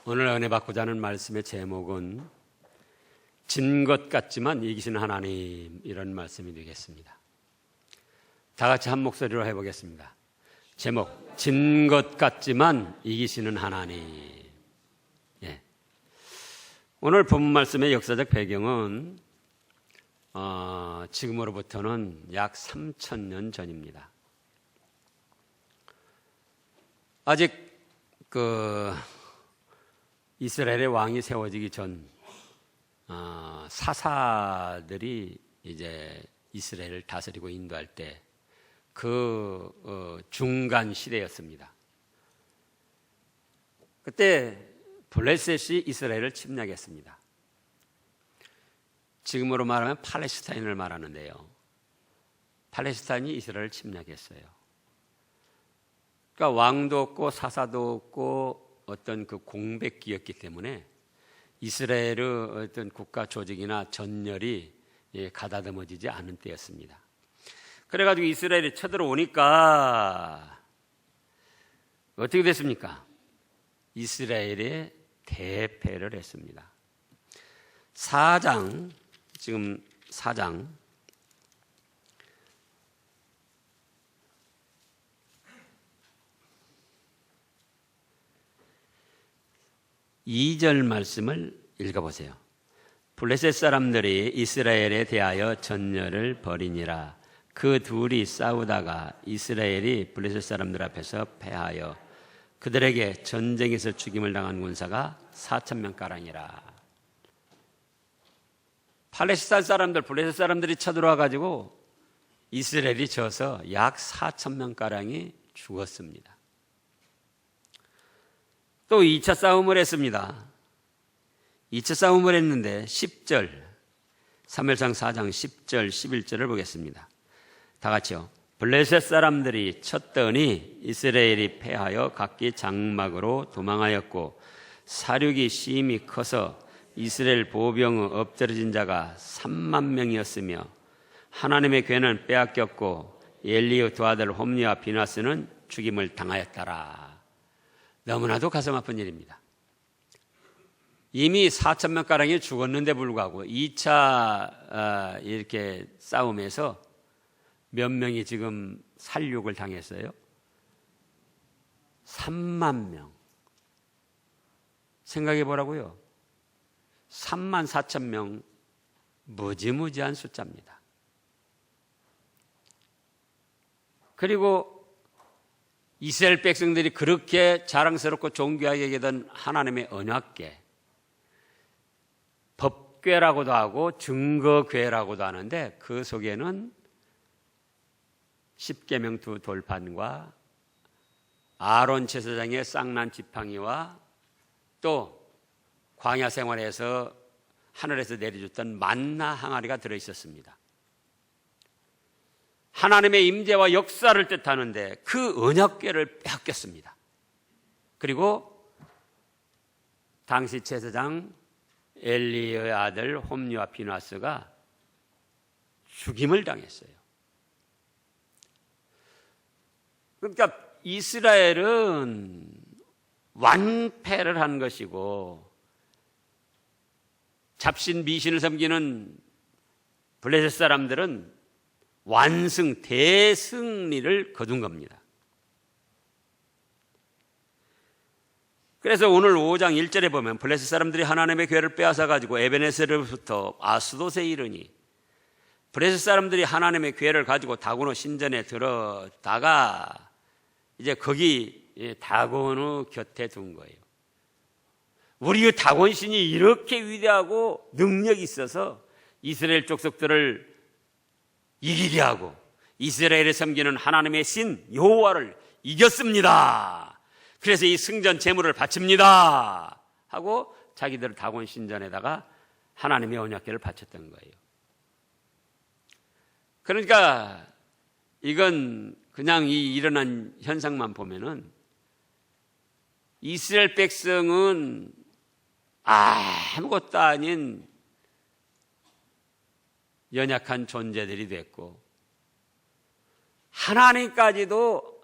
오늘 은혜 받고자 하는 말씀의 제목은 진 것 같지만 이기시는 하나님, 이런 말씀이 되겠습니다. 다 같이 한 목소리로 해보겠습니다. 제목, 진 것 같지만 이기시는 하나님. 오늘 본문 말씀의 역사적 배경은 지금으로부터는 약 3,000년 전입니다. 아직 이스라엘의 왕이 세워지기 전 사사들이 이제 이스라엘을 다스리고 인도할 때 중간 시대였습니다. 그때 블레셋이 이스라엘을 침략했습니다. 지금으로 말하면 팔레스타인을 말하는데요. 팔레스타인이 이스라엘을 침략했어요. 그러니까 왕도 없고 사사도 없고 어떤 공백기였기 때문에 이스라엘의 어떤 국가 조직이나 전열이 가다듬어지지 않은 때였습니다. 그래가지고 이스라엘이 쳐들어오니까 어떻게 됐습니까? 이스라엘의 대패를 했습니다. 4장 2절 말씀을 읽어보세요. 블레셋 사람들이 이스라엘에 대하여 전열을 벌이니라. 그 둘이 싸우다가 이스라엘이 블레셋 사람들 앞에서 패하여 그들에게 전쟁에서 죽임을 당한 군사가 4,000명가량이라. 팔레스타인 사람들, 블레셋 사람들이 쳐들어와 가지고 이스라엘이 져서 약 4,000명가량이 죽었습니다. 또 2차 싸움을 했습니다. 2차 싸움을 했는데 10절, 사무엘상 4장 10절, 11절을 보겠습니다. 다 같이요. 블레셋 사람들이 쳤더니 이스라엘이 패하여 각기 장막으로 도망하였고 사륙이 심히 커서 이스라엘 보병의 엎드러진 자가 3만 명이었으며 하나님의 괴는 빼앗겼고 엘리의 두 아들 홈리와 비나스는 죽임을 당하였더라. 너무나도 가슴 아픈 일입니다. 이미 4,000명가량이 죽었는데 불구하고 2차 이렇게 싸움에서 몇 명이 지금 살육을 당했어요? 3만 명. 생각해 보라고요. 3만 4천 명, 무지무지한 숫자입니다. 그리고 이스라엘 백성들이 그렇게 자랑스럽고 존귀하게 여기던 하나님의 언약궤, 법궤라고도 하고 증거궤라고도 하는데 그 속에는 십계명 두 돌판과 아론 제사장의 쌍난 지팡이와 또 광야 생활에서 하늘에서 내려줬던 만나 항아리가 들어있었습니다. 하나님의 임재와 역사를 뜻하는데 그 언약궤를 빼앗겼습니다. 그리고 당시 제사장 엘리의 아들 홈리와 비나스가 죽임을 당했어요. 그러니까 이스라엘은 완패를 한 것이고 잡신 미신을 섬기는 블레셋 사람들은 완승, 대승리를 거둔 겁니다. 그래서 오늘 5장 1절에 보면 블레셋 사람들이 하나님의 궤를 빼앗아 가지고 에베네셀로부터 아스돗에 이르니 블레셋 사람들이 하나님의 궤를 가지고 다고노 신전에 들어다가 이제 거기 다고노 곁에 둔 거예요. 우리의 다곤신이 이렇게 위대하고 능력이 있어서 이스라엘 족속들을 이기게 하고 이스라엘에 섬기는 하나님의 신 여호와를 이겼습니다. 그래서 이 승전 제물을 바칩니다 하고 자기들 다곤 신전에다가 하나님의 언약궤를 바쳤던 거예요. 그러니까 이건 그냥 이 일어난 현상만 보면은 이스라엘 백성은 아무것도 아닌 연약한 존재들이 됐고 하나님까지도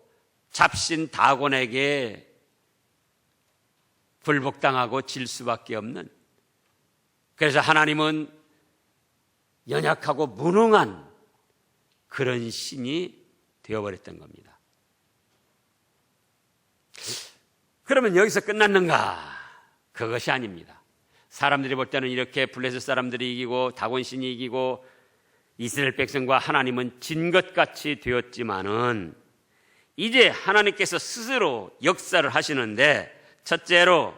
잡신 다곤에게 굴복당하고 질 수밖에 없는, 그래서 하나님은 연약하고 무능한 그런 신이 되어버렸던 겁니다. 그러면 여기서 끝났는가? 그것이 아닙니다. 사람들이 볼 때는 이렇게 블레셋 사람들이 이기고 다곤신이 이기고 이스라엘 백성과 하나님은 진 것 같이 되었지만은 이제 하나님께서 스스로 역사를 하시는데, 첫째로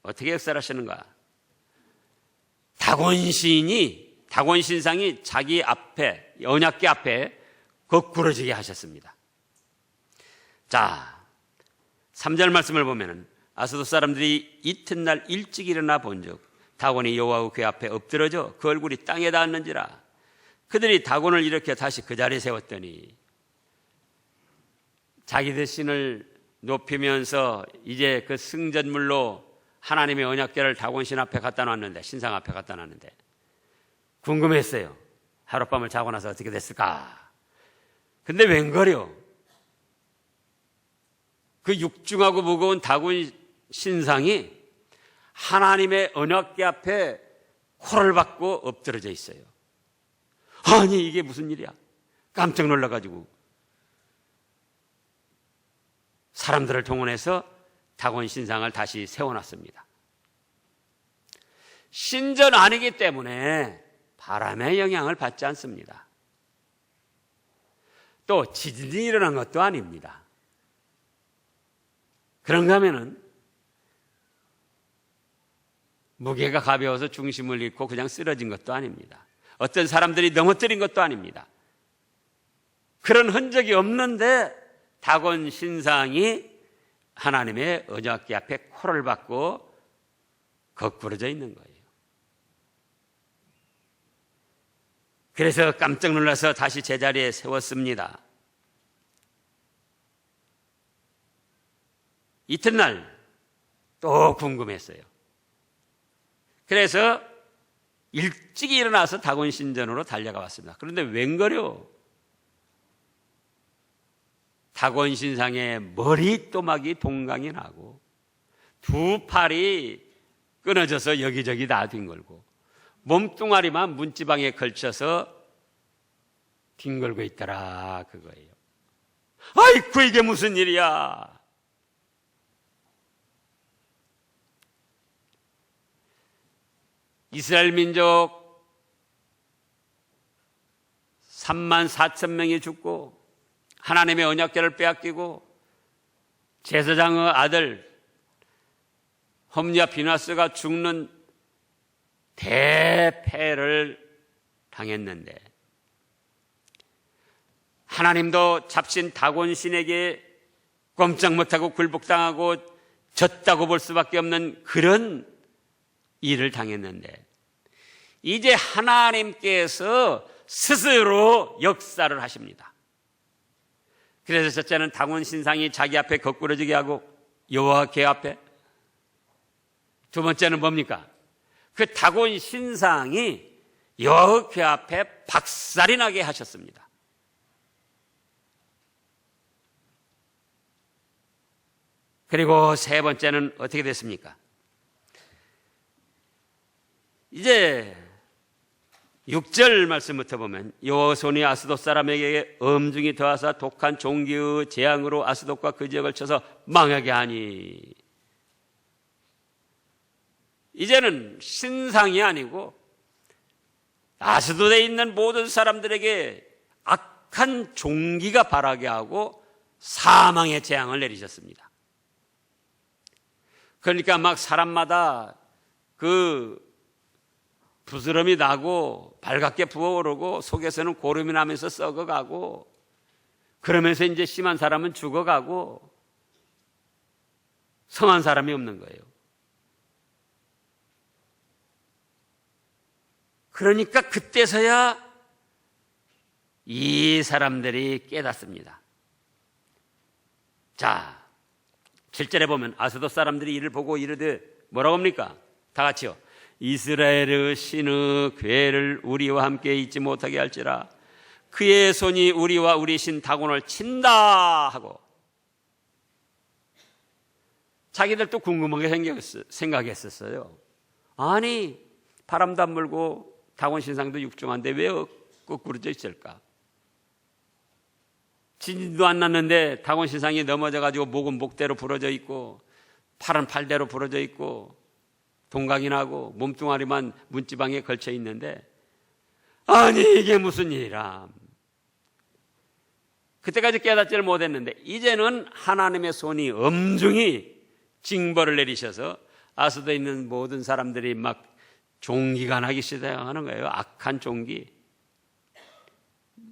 어떻게 역사를 하시는가? 다곤신상이 자기 앞에, 언약궤 앞에 거꾸러지게 하셨습니다. 자, 3절 말씀을 보면은 아스돗 사람들이 이튿날 일찍 일어나 본즉 다곤이 여호와의 궤 앞에 엎드러져 그 얼굴이 땅에 닿았는지라. 그들이 다곤을 일으켜 다시 그 자리에 세웠더니 자기들 신을 높이면서 이제 그 승전물로 하나님의 언약궤를 다곤신 앞에 갖다 놨는데, 신상 앞에 갖다 놨는데 궁금했어요. 하룻밤을 자고 나서 어떻게 됐을까? 근데 웬걸요? 그 육중하고 무거운 다곤 신상이 하나님의 언약궤 앞에 코를 박고 엎드러져 있어요. 아니, 이게 무슨 일이야? 깜짝 놀라가지고 사람들을 동원해서 다곤 신상을 다시 세워놨습니다. 신전 아니기 때문에 바람의 영향을 받지 않습니다. 또 지진이 일어난 것도 아닙니다. 그런가 하면은 무게가 가벼워서 중심을 잃고 그냥 쓰러진 것도 아닙니다. 어떤 사람들이 넘어뜨린 것도 아닙니다. 그런 흔적이 없는데 다곤 신상이 하나님의 언약궤 앞에 코를 박고 거꾸러져 있는 거예요. 그래서 깜짝 놀라서 다시 제자리에 세웠습니다. 이튿날 또 궁금했어요. 그래서 일찍 일어나서 다곤 신전으로 달려가 왔습니다. 그런데 웬걸요? 다곤 신상의 머리또막이 동강이 나고 두 팔이 끊어져서 여기저기 다 뒹굴고 몸뚱아리만 문지방에 걸쳐서 뒹굴고 있더라, 그거예요. 아이쿠, 이게 무슨 일이야? 이스라엘 민족 34,000명이 죽고 하나님의 언약궤를 빼앗기고 제사장의 아들 홈리와 비나스가 죽는 대패를 당했는데, 하나님도 잡신 다곤 신에게 꼼짝 못하고 굴복당하고 졌다고 볼 수밖에 없는 그런 일을 당했는데, 이제 하나님께서 스스로 역사를 하십니다. 그래서 첫째는 다곤 신상이 자기 앞에 거꾸러지게 하고 여호와 궤 앞에, 두 번째는 뭡니까? 그 다곤 신상이 여호와 궤 앞에 박살이 나게 하셨습니다. 그리고 세 번째는 어떻게 됐습니까? 이제 6절 말씀부터 보면 여호와의 손이 아스돗 사람에게 엄중히 더하사 독한 종기의 재앙으로 아스돗과 그 지역을 쳐서 망하게 하니, 이제는 신상이 아니고 아스돗에 있는 모든 사람들에게 악한 종기가 발하게 하고 사망의 재앙을 내리셨습니다. 그러니까 막 사람마다 그 부스럼이 나고 발갛게 부어오르고 속에서는 고름이 나면서 썩어가고, 그러면서 이제 심한 사람은 죽어가고 성한 사람이 없는 거예요. 그러니까 그때서야 이 사람들이 깨닫습니다. 자, 7절에 보면 아스돗 사람들이 이를 보고 이르되 뭐라고 합니까? 다 같이요. 이스라엘의 신의 궤를 우리와 함께 잊지 못하게 할지라 그의 손이 우리와 우리 신 다곤을 친다 하고. 자기들도 궁금하게 생각했었어요. 아니, 바람도 안 불고 다곤 신상도 육중한데 왜 거꾸로져 있을까? 진도 안 났는데 다곤 신상이 넘어져가지고 목은 목대로 부러져 있고 팔은 팔대로 부러져 있고 동각이 나고 몸뚱아리만 문지방에 걸쳐 있는데, 아니 이게 무슨 일이람. 그때까지 깨닫지를 못했는데 이제는 하나님의 손이 엄중히 징벌을 내리셔서 아스도에 있는 모든 사람들이 막 종기가 나기 시작하는 거예요. 악한 종기.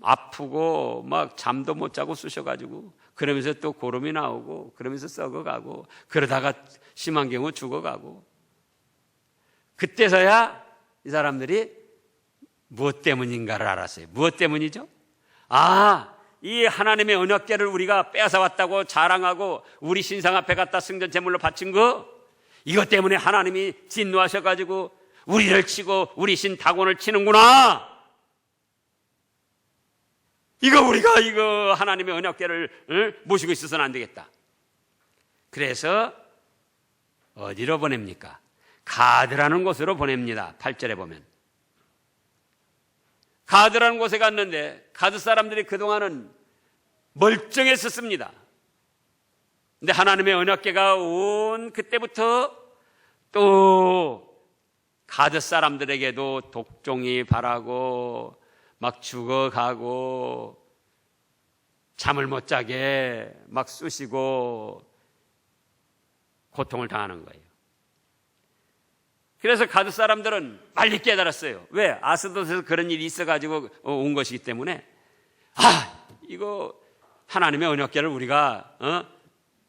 아프고 막 잠도 못 자고 쑤셔가지고 그러면서 또 고름이 나오고 그러면서 썩어가고 그러다가 심한 경우 죽어가고. 그때서야 이 사람들이 무엇 때문인가를 알았어요. 무엇 때문이죠? 이 하나님의 언약궤를 우리가 빼앗아왔다고 자랑하고 우리 신상 앞에 갖다 승전 제물로 바친 거, 이것 때문에 하나님이 진노하셔가지고 우리를 치고 우리 신 다곤을 치는구나. 우리가 하나님의 언약궤를 모시고 있어서는 안 되겠다. 그래서 어디로 보냅니까? 가드라는 곳으로 보냅니다. 8절에 보면 가드라는 곳에 갔는데 가드 사람들이 그동안은 멀쩡했었습니다. 근데 하나님의 언약궤가 온 그때부터 또 가드 사람들에게도 독종이 발하고 막 죽어가고 잠을 못 자게 막 쑤시고 고통을 당하는 거예요. 그래서 가드 사람들은 빨리 깨달았어요. 왜? 아스돗에서 그런 일이 있어가지고 온 것이기 때문에 이거 하나님의 언약궤를 우리가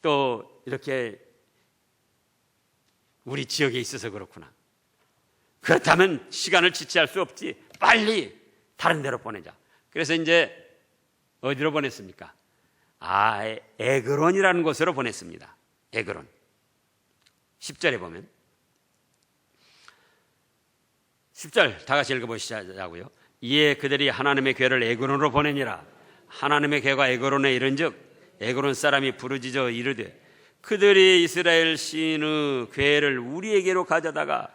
또 이렇게 우리 지역에 있어서 그렇구나. 그렇다면 시간을 지체할 수 없지. 빨리 다른 데로 보내자. 그래서 이제 어디로 보냈습니까? 에그론이라는 곳으로 보냈습니다. 에그론. 10절에 보면 10절 다 같이 읽어보시자고요. 이에 그들이 하나님의 궤를 에그론으로 보내니라. 하나님의 궤가 에그론에 이른즉 에그론 사람이 부르짖어 이르되 그들이 이스라엘 신의 궤를 우리에게로 가져다가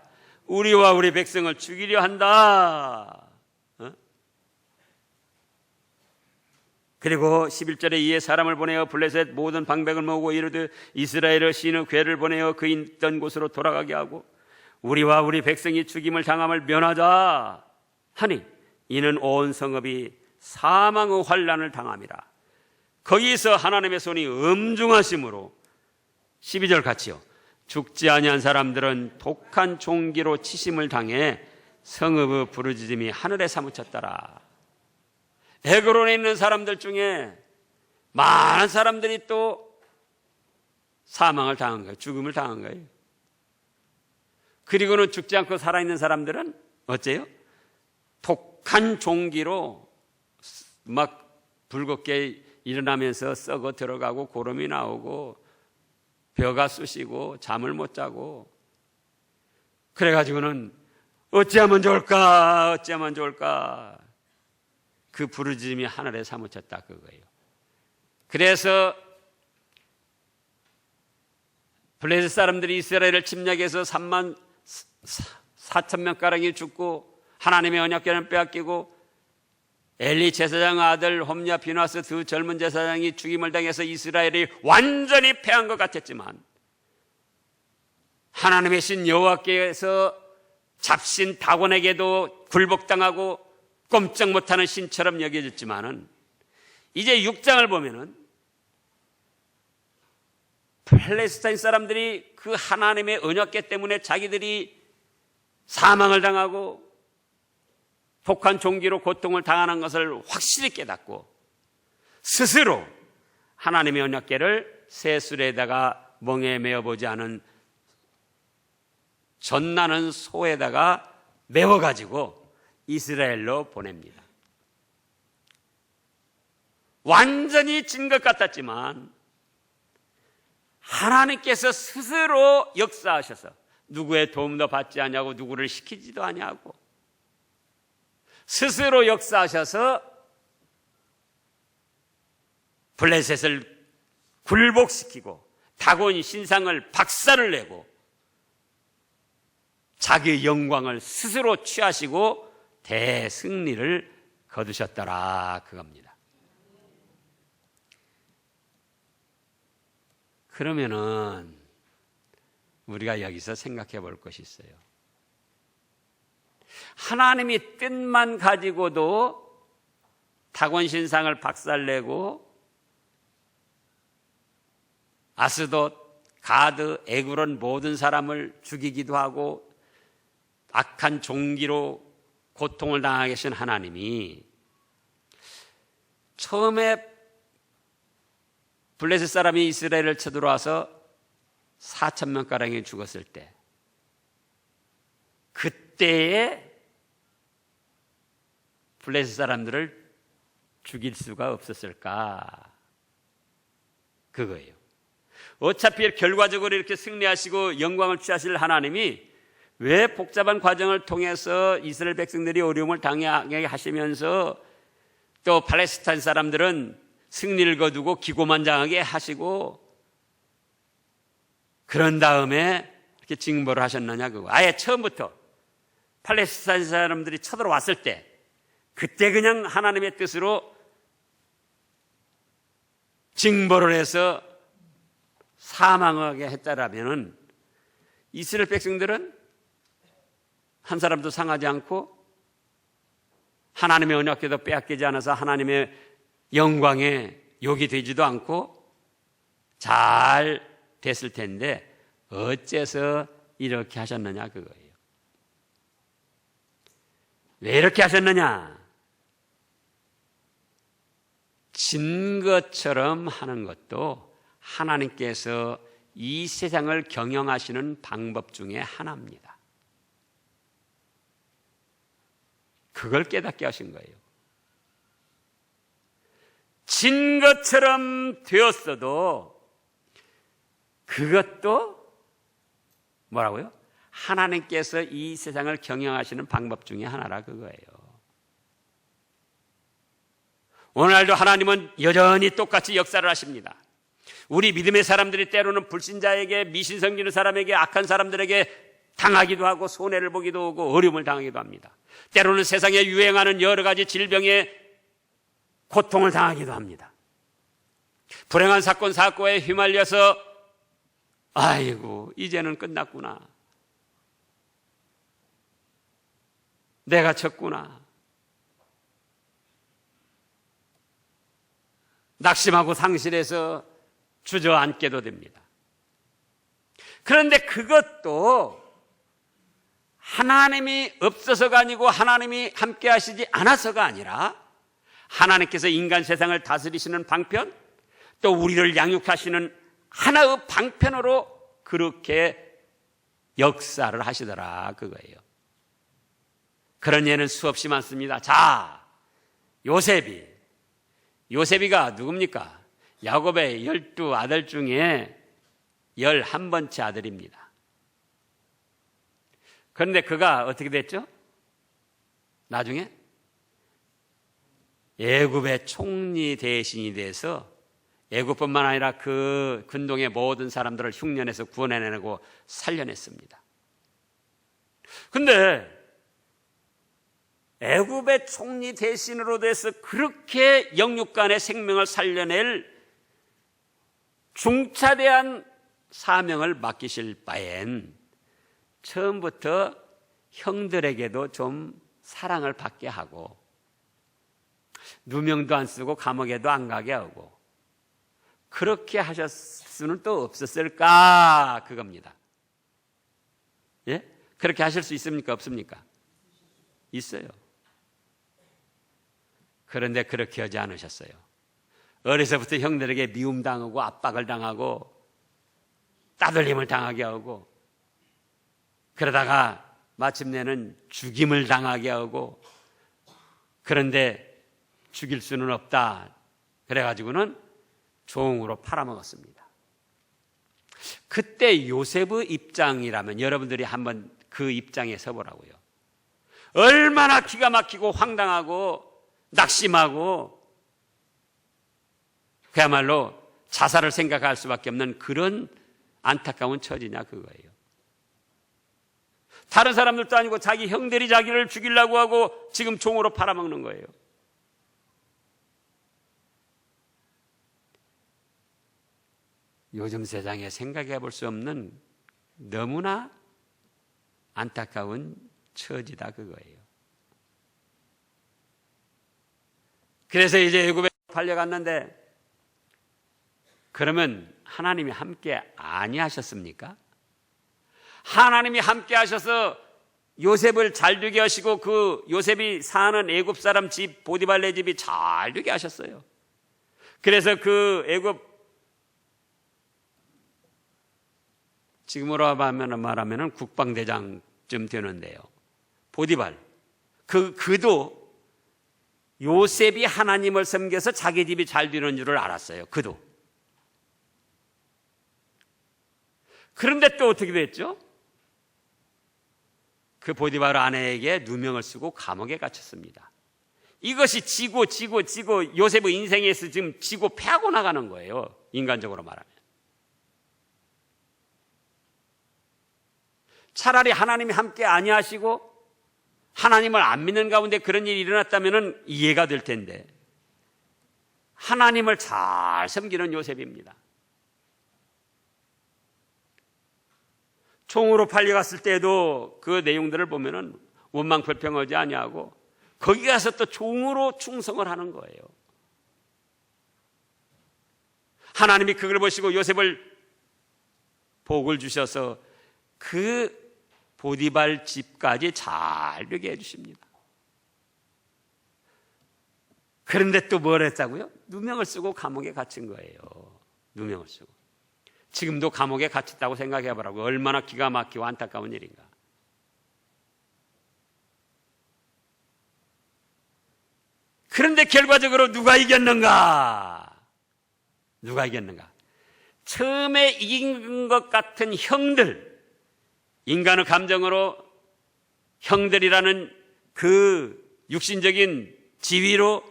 우리와 우리 백성을 죽이려 한다. 그리고 11절에 이에 사람을 보내어 블레셋 모든 방백을 모으고 이르되 이스라엘의 신의 궤를 보내어 그 있던 곳으로 돌아가게 하고 우리와 우리 백성이 죽임을 당함을 면하자 하니 이는 온 성읍이 사망의 환난을 당함이라. 거기서 하나님의 손이 엄중하심으로 12절 같이요. 죽지 아니한 사람들은 독한 종기로 치심을 당해 성읍의 부르짖음이 하늘에 사무쳤더라. 에그론에 있는 사람들 중에 많은 사람들이 또 사망을 당한 거예요. 죽음을 당한 거예요. 그리고는 죽지 않고 살아있는 사람들은 어째요? 독한 종기로 막 붉게 일어나면서 썩어 들어가고 고름이 나오고 벼가 쑤시고 잠을 못 자고 그래가지고는 어찌하면 좋을까 어찌하면 좋을까 그 부르짖음이 하늘에 사무쳤다 그거예요. 그래서 블레셋 사람들이 이스라엘을 침략해서 3만 4천 명가량이 죽고 하나님의 언약궤는 빼앗기고 엘리 제사장 아들 홈냐 비나스 두 젊은 제사장이 죽임을 당해서 이스라엘이 완전히 패한 것 같았지만 하나님의 신 여호와께서 잡신 다곤에게도 굴복당하고 꼼짝 못하는 신처럼 여겨졌지만은 이제 6장을 보면은 팔레스타인 사람들이 그 하나님의 언약궤 때문에 자기들이 사망을 당하고 독한 종기로 고통을 당하는 것을 확실히 깨닫고 스스로 하나님의 언약궤를 새술에다가 멍에 메어보지 않은 젖나는 소에다가 메워가지고 이스라엘로 보냅니다. 완전히 진 것 같았지만 하나님께서 스스로 역사하셔서 누구의 도움도 받지 않냐고 누구를 시키지도 않냐고 스스로 역사하셔서 블레셋을 굴복시키고 다곤 신상을 박살을 내고 자기의 영광을 스스로 취하시고 대승리를 거두셨더라 그겁니다. 그러면은 우리가 여기서 생각해 볼 것이 있어요. 하나님이 뜻만 가지고도 다곤 신상을 박살내고 아스돗, 가드, 에그론 모든 사람을 죽이기도 하고 악한 종기로 고통을 당하게 하신 하나님이 처음에 블레셋 사람이 이스라엘을 쳐들어와서 4,000명가량이 죽었을 때 그때에 블레셋 사람들을 죽일 수가 없었을까? 그거예요. 어차피 결과적으로 이렇게 승리하시고 영광을 취하실 하나님이 왜 복잡한 과정을 통해서 이스라엘 백성들이 어려움을 당하게 하시면서 또 팔레스타인 사람들은 승리를 거두고 기고만장하게 하시고 그런 다음에 이렇게 징벌을 하셨느냐 그거. 아예 처음부터 팔레스타인 사람들이 쳐들어왔을 때 그때 그냥 하나님의 뜻으로 징벌을 해서 사망하게 했다라면은 이스라엘 백성들은 한 사람도 상하지 않고 하나님의 언약궤도 빼앗기지 않아서 하나님의 영광에 욕이 되지도 않고 잘 됐을 텐데 어째서 이렇게 하셨느냐 그거예요. 왜 이렇게 하셨느냐? 진 것처럼 하는 것도 하나님께서 이 세상을 경영하시는 방법 중에 하나입니다. 그걸 깨닫게 하신 거예요. 진 것처럼 되었어도 그것도 뭐라고요? 하나님께서 이 세상을 경영하시는 방법 중에 하나라 그거예요. 오늘날도 하나님은 여전히 똑같이 역사를 하십니다. 우리 믿음의 사람들이 때로는 불신자에게, 미신 섬기는 사람에게, 악한 사람들에게 당하기도 하고 손해를 보기도 하고 어려움을 당하기도 합니다. 때로는 세상에 유행하는 여러 가지 질병에 고통을 당하기도 합니다. 불행한 사건 사고에 휘말려서 아이고 이제는 끝났구나, 내가 졌구나, 낙심하고 상실해서 주저앉게도 됩니다. 그런데 그것도 하나님이 없어서가 아니고 하나님이 함께 하시지 않아서가 아니라 하나님께서 인간 세상을 다스리시는 방편, 또 우리를 양육하시는 하나의 방편으로 그렇게 역사를 하시더라 그거예요. 그런 예는 수없이 많습니다. 자, 요셉이가 누굽니까? 야곱의 12 아들 중에 11번째 아들입니다. 그런데 그가 어떻게 됐죠? 나중에 애굽의 총리 대신이 돼서 애굽뿐만 아니라 그 근동의 모든 사람들을 흉년에서 구원해내고 살려냈습니다. 그런데 애굽의 총리 대신으로 돼서 그렇게 영육간의 생명을 살려낼 중차대한 사명을 맡기실 바엔 처음부터 형들에게도 좀 사랑을 받게 하고 누명도 안 쓰고 감옥에도 안 가게 하고 그렇게 하셨을 수는 또 없었을까 그겁니다. 예? 그렇게 하실 수 있습니까? 없습니까? 있어요. 그런데 그렇게 하지 않으셨어요. 어려서부터 형들에게 미움당하고 압박을 당하고 따돌림을 당하게 하고 그러다가 마침내는 죽임을 당하게 하고 그런데 죽일 수는 없다 그래가지고는 종으로 팔아먹었습니다. 그때 요셉의 입장이라면 여러분들이 한번 그 입장에 서보라고요. 얼마나 기가 막히고 황당하고 낙심하고 그야말로 자살을 생각할 수밖에 없는 그런 안타까운 처지냐 그거예요. 다른 사람들도 아니고 자기 형들이 자기를 죽이려고 하고 지금 종으로 팔아먹는 거예요. 요즘 세상에 생각해 볼 수 없는 너무나 안타까운 처지다 그거예요. 그래서 이제 애굽에 팔려갔는데 그러면 하나님이 함께 아니하셨습니까? 하나님이 함께 하셔서 요셉을 잘 되게 하시고 그 요셉이 사는 애굽 사람 집 보디발네 집이 잘 되게 하셨어요. 그래서 그 애굽 지금으로 말하면 국방대장쯤 되는데요. 보디발 그도 요셉이 하나님을 섬겨서 자기 집이 잘 되는 줄을 알았어요. 그도. 그런데 또 어떻게 됐죠? 그 보디발 아내에게 누명을 쓰고 감옥에 갇혔습니다. 이것이 지고 요셉의 인생에서 지금 지고 패하고 나가는 거예요. 인간적으로 말하면. 차라리 하나님이 함께 아니하시고 하나님을 안 믿는 가운데 그런 일이 일어났다면 이해가 될 텐데 하나님을 잘 섬기는 요셉입니다. 총으로 팔려갔을 때도 그 내용들을 보면은 원망불평하지 아니하고 거기 가서 또 종으로 충성을 하는 거예요. 하나님이 그걸 보시고 요셉을 복을 주셔서 그 보디발 집까지 잘 되게 해주십니다. 그런데 또 뭘 했다고요? 누명을 쓰고 감옥에 갇힌 거예요. 누명을 쓰고. 지금도 감옥에 갇혔다고 생각해 보라고. 얼마나 기가 막히고 안타까운 일인가. 그런데 결과적으로 누가 이겼는가? 누가 이겼는가? 처음에 이긴 것 같은 형들, 인간의 감정으로 형들이라는 그 육신적인 지위로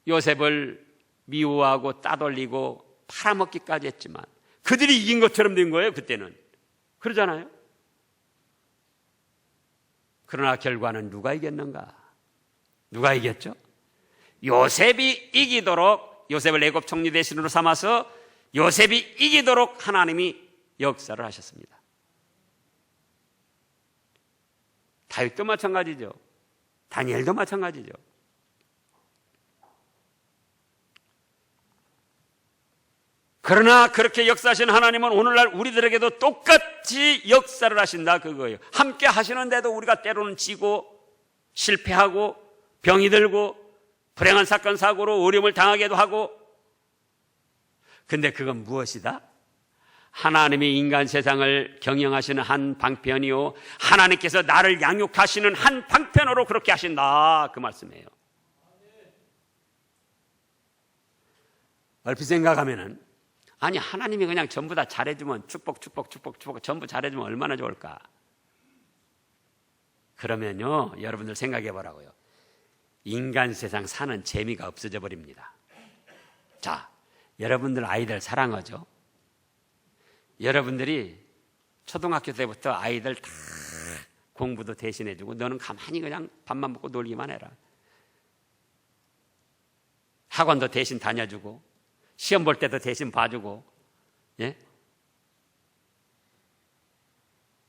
요셉을 미워하고 따돌리고 팔아먹기까지 했지만 그들이 이긴 것처럼 된 거예요. 그때는. 그러잖아요. 그러나 결과는 누가 이겼는가? 누가 이겼죠? 요셉이 이기도록, 요셉을 애굽 총리 대신으로 삼아서 요셉이 이기도록 하나님이 역사를 하셨습니다. 다윗도 마찬가지죠. 다니엘도 마찬가지죠. 그러나 그렇게 역사하신 하나님은 오늘날 우리들에게도 똑같이 역사를 하신다 그거예요. 함께 하시는데도 우리가 때로는 지고 실패하고 병이 들고 불행한 사건 사고로 어려움을 당하기도 하고, 근데 그건 무엇이다? 하나님이 인간 세상을 경영하시는 한 방편이요, 하나님께서 나를 양육하시는 한 방편으로 그렇게 하신다 그 말씀이에요. 얼핏 생각하면은 아니 하나님이 그냥 전부 다 잘해주면 축복 전부 잘해주면 얼마나 좋을까? 그러면요 여러분들 생각해 보라고요. 인간 세상 사는 재미가 없어져 버립니다. 자, 여러분들 아이들 사랑하죠? 여러분들이 초등학교 때부터 아이들 다 공부도 대신해주고 너는 가만히 그냥 밥만 먹고 놀기만 해라. 학원도 대신 다녀주고 시험 볼 때도 대신 봐주고, 예?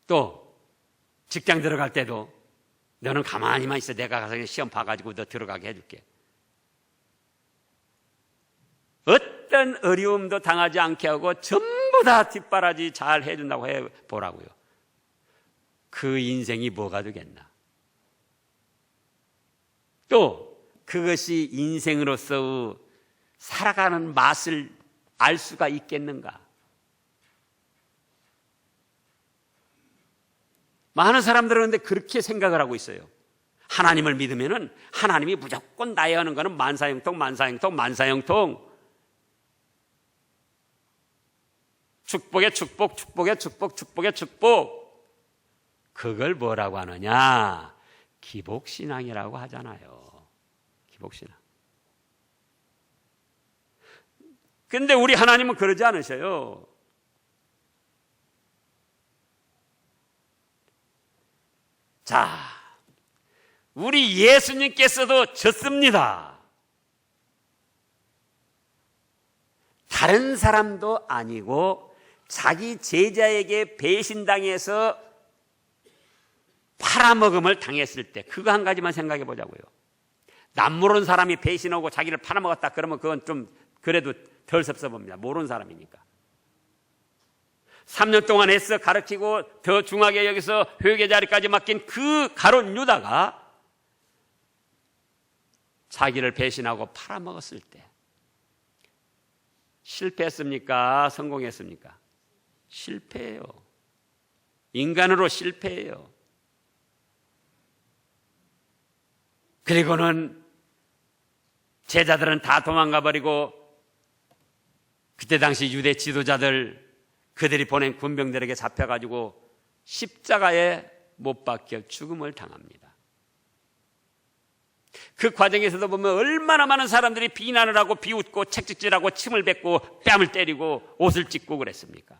또 직장 들어갈 때도 너는 가만히만 있어. 내가 가서 시험 봐가지고 너 들어가게 해줄게. 어떤 어려움도 당하지 않게 하고 전부 다 뒷바라지 잘 해준다고 해보라고요. 그 인생이 뭐가 되겠나? 또 그것이 인생으로서 살아가는 맛을 알 수가 있겠는가? 많은 사람들은 그런데 그렇게 생각을 하고 있어요. 하나님을 믿으면은 하나님이 무조건 나야 하는 거는 만사형통. 축복의 축복. 그걸 뭐라고 하느냐? 기복신앙이라고 하잖아요. 기복신앙. 근데 우리 하나님은 그러지 않으셔요. 자, 우리 예수님께서도 졌습니다. 다른 사람도 아니고 자기 제자에게 배신당해서 팔아먹음을 당했을 때 그거 한 가지만 생각해 보자고요. 남 모르는 사람이 배신하고 자기를 팔아먹었다 그러면 그건 좀 그래도 덜 섭섭합니다. 모르는 사람이니까. 3년 동안 애써 가르치고 더 중하게 여기서 회계 자리까지 맡긴 그 가룟 유다가 자기를 배신하고 팔아먹었을 때 실패했습니까? 성공했습니까? 실패예요. 인간으로 실패예요. 그리고는 제자들은 다 도망가 버리고 그때 당시 유대 지도자들 그들이 보낸 군병들에게 잡혀가지고 십자가에 못 박혀 죽음을 당합니다. 그 과정에서도 보면 얼마나 많은 사람들이 비난을 하고 비웃고 책찍질하고 침을 뱉고 뺨을 때리고 옷을 찢고 그랬습니까?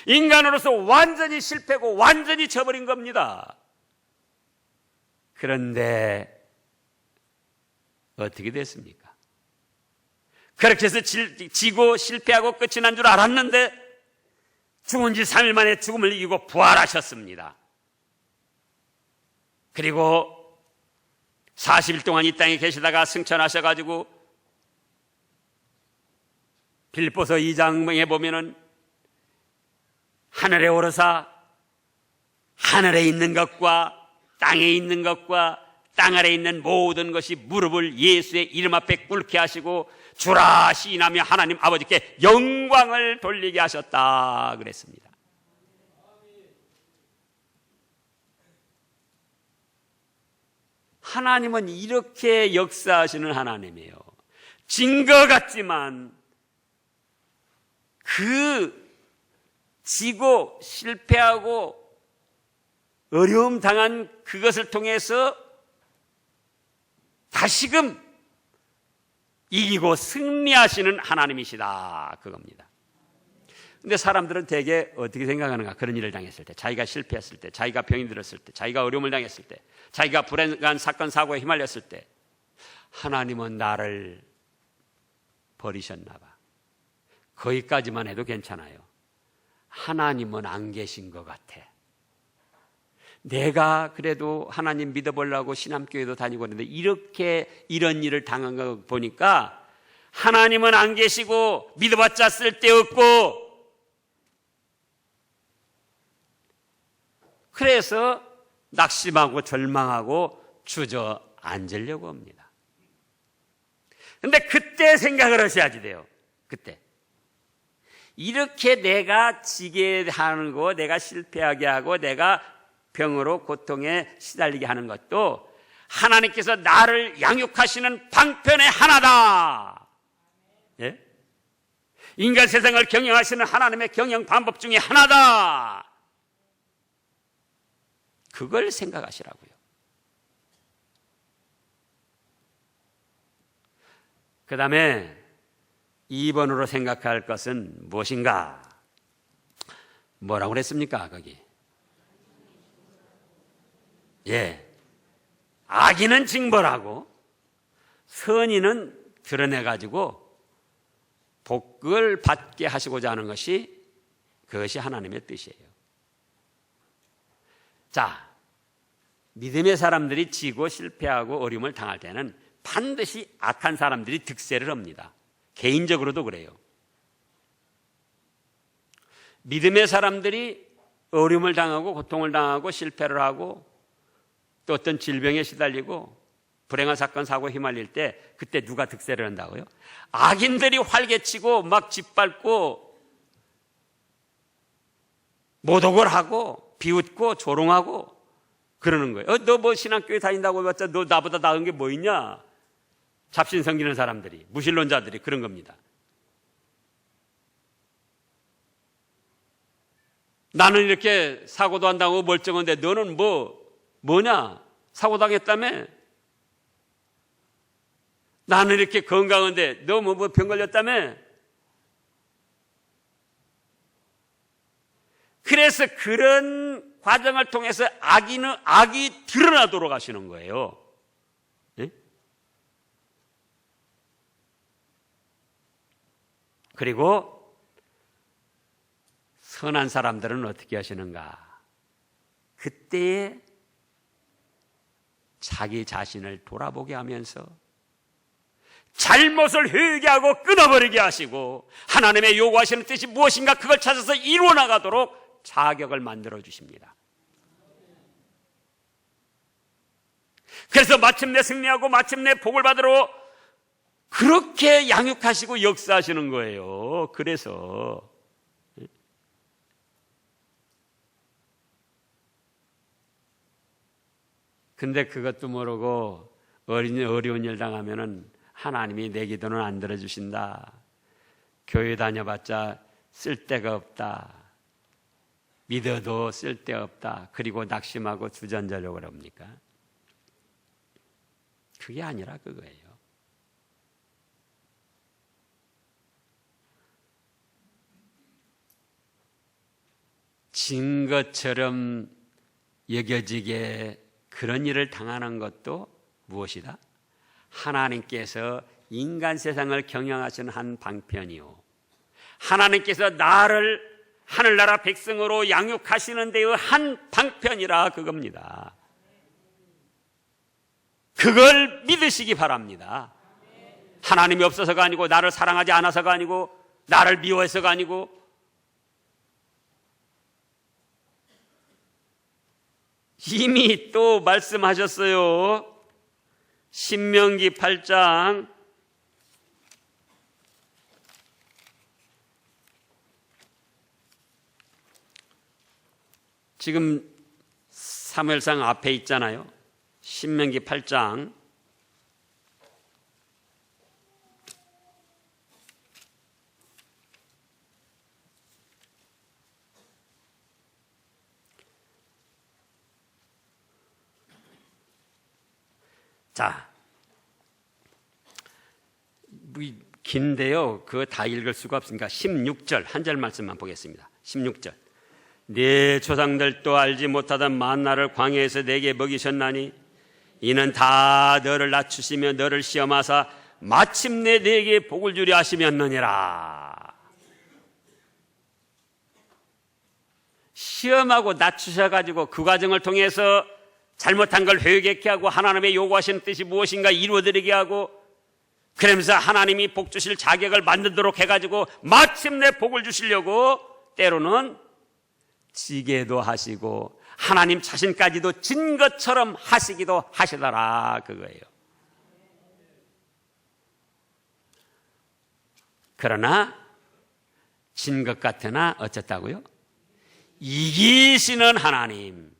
인간으로서 완전히 실패고 완전히 져버린 겁니다. 그런데 어떻게 됐습니까? 그렇게 해서 지고 실패하고 끝이 난 줄 알았는데 죽은 지 3일 만에 죽음을 이기고 부활하셨습니다. 그리고 40일 동안 이 땅에 계시다가 승천하셔가지고 빌립보서 2장에 보면은 하늘에 오르사 하늘에 있는 것과 땅에 있는 것과 땅 아래에 있는 모든 것이 무릎을 예수의 이름 앞에 꿇게 하시고 주라 시인하며 하나님 아버지께 영광을 돌리게 하셨다 그랬습니다. 하나님은 이렇게 역사하시는 하나님이에요. 진 것 같지만 그 지고 실패하고 어려움 당한 그것을 통해서 다시금 이기고 승리하시는 하나님이시다 그겁니다. 근데 사람들은 대개 어떻게 생각하는가? 그런 일을 당했을 때, 자기가 실패했을 때, 자기가 병이 들었을 때, 자기가 어려움을 당했을 때, 자기가 불행한 사건 사고에 휘말렸을 때 하나님은 나를 버리셨나 봐. 거기까지만 해도 괜찮아요. 하나님은 안 계신 것 같아. 내가 그래도 하나님 믿어보려고 신암교회도 다니고 있는데 이렇게 이런 일을 당한 거 보니까 하나님은 안 계시고 믿어봤자 쓸데없고 그래서 낙심하고 절망하고 주저앉으려고 합니다. 근데 그때 생각을 하셔야지 돼요. 그때 이렇게 내가 지게 하는 거, 내가 실패하게 하고 내가 병으로 고통에 시달리게 하는 것도 하나님께서 나를 양육하시는 방편의 하나다. 예? 인간 세상을 경영하시는 하나님의 경영 방법 중에 하나다. 그걸 생각하시라고요. 그 다음에 2번으로 생각할 것은 무엇인가? 뭐라고 그랬습니까? 거기. 예. 악인은 징벌하고 선인은 드러내가지고 복을 받게 하시고자 하는 것이 그것이 하나님의 뜻이에요. 자, 믿음의 사람들이 지고 실패하고 어려움을 당할 때는 반드시 악한 사람들이 득세를 합니다. 개인적으로도 그래요. 믿음의 사람들이 어려움을 당하고 고통을 당하고 실패를 하고 또 어떤 질병에 시달리고 불행한 사건 사고에 휘말릴 때 그때 누가 득세를 한다고요? 악인들이 활개치고 막 짓밟고 모독을 하고 비웃고 조롱하고 그러는 거예요. 너 뭐 신앙교회 다닌다고 해봤자 너 나보다 나은 게 뭐 있냐? 잡신 섬기는 사람들이, 무신론자들이 그런 겁니다. 나는 이렇게 사고도 안 당하고 멀쩡한데 너는 뭐냐? 사고 당했다며? 나는 이렇게 건강한데 너 뭐 병 걸렸다며? 그래서 그런 과정을 통해서 악이 드러나도록 하시는 거예요. 네? 그리고 선한 사람들은 어떻게 하시는가? 그때에 자기 자신을 돌아보게 하면서 잘못을 회개하고 끊어버리게 하시고 하나님의 요구하시는 뜻이 무엇인가 그걸 찾아서 이루어 나가도록 자격을 만들어 주십니다. 그래서 마침내 승리하고 마침내 복을 받으러 그렇게 양육하시고 역사하시는 거예요. 그래서 근데 그것도 모르고 어려운 일 당하면은 하나님이 내 기도는 안 들어주신다. 교회 다녀봤자 쓸데가 없다. 믿어도 쓸데없다. 그리고 낙심하고 주전자려고 합니까? 그게 아니라 그거예요. 진 것처럼 여겨지게 그런 일을 당하는 것도 무엇이다? 하나님께서 인간 세상을 경영하시는 한 방편이요. 하나님께서 나를 하늘나라 백성으로 양육하시는 데의 한 방편이라 그겁니다. 그걸 믿으시기 바랍니다. 하나님이 없어서가 아니고 나를 사랑하지 않아서가 아니고 나를 미워해서가 아니고 이미 또 말씀하셨어요. 신명기 8장 지금 사무엘상 앞에 있잖아요. 신명기 8장 자, 긴데요. 그거 다 읽을 수가 없으니까 16절 한 절 말씀만 보겠습니다. 16절. 네 조상들도 알지 못하던 만나를 광야에서 내게 먹이셨나니 이는 다 너를 낮추시며 너를 시험하사 마침내 내게 복을 주려 하심이었느니라. 시험하고 낮추셔가지고 그 과정을 통해서 잘못한 걸 회개케 하고 하나님의 요구하시는 뜻이 무엇인가 이루어드리게 하고 그러면서 하나님이 복 주실 자격을 만들도록 해가지고 마침내 복을 주시려고 때로는 지게도 하시고 하나님 자신까지도 진 것처럼 하시기도 하시더라 그거예요. 그러나 진 것 같으나 어쨌다고요? 이기시는 하나님,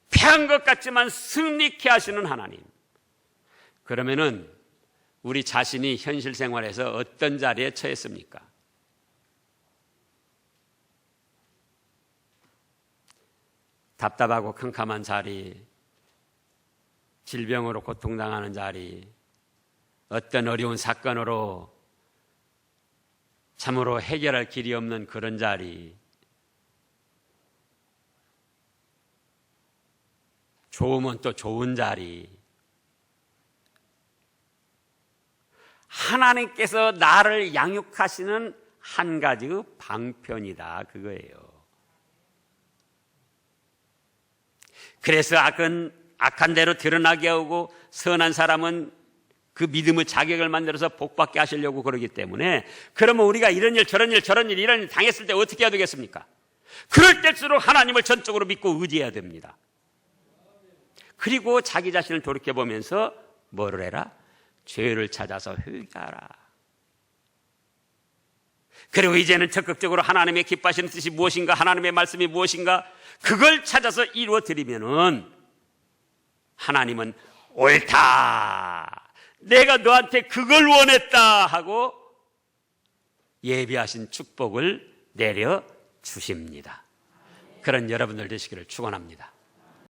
패한 것 같지만 승리케 하시는 하나님. 그러면은 우리 자신이 현실 생활에서 어떤 자리에 처했습니까? 답답하고 캄캄한 자리, 질병으로 고통당하는 자리, 어떤 어려운 사건으로 참으로 해결할 길이 없는 그런 자리, 좋으면 또 좋은 자리, 하나님께서 나를 양육하시는 한 가지의 방편이다 그거예요. 그래서 악한 대로 드러나게 하고 선한 사람은 그 믿음의 자격을 만들어서 복받게 하시려고 그러기 때문에 그러면 우리가 이런 일 이런 일 당했을 때 어떻게 해야 되겠습니까? 그럴 때일수록 하나님을 전적으로 믿고 의지해야 됩니다. 그리고 자기 자신을 돌이켜보면서 뭐를 해라? 죄를 찾아서 회개하라. 그리고 이제는 적극적으로 하나님의 기뻐하시는 뜻이 무엇인가, 하나님의 말씀이 무엇인가 그걸 찾아서 이루어드리면은 하나님은 옳다, 내가 너한테 그걸 원했다 하고 예비하신 축복을 내려주십니다. 그런 여러분들 되시기를 축원합니다.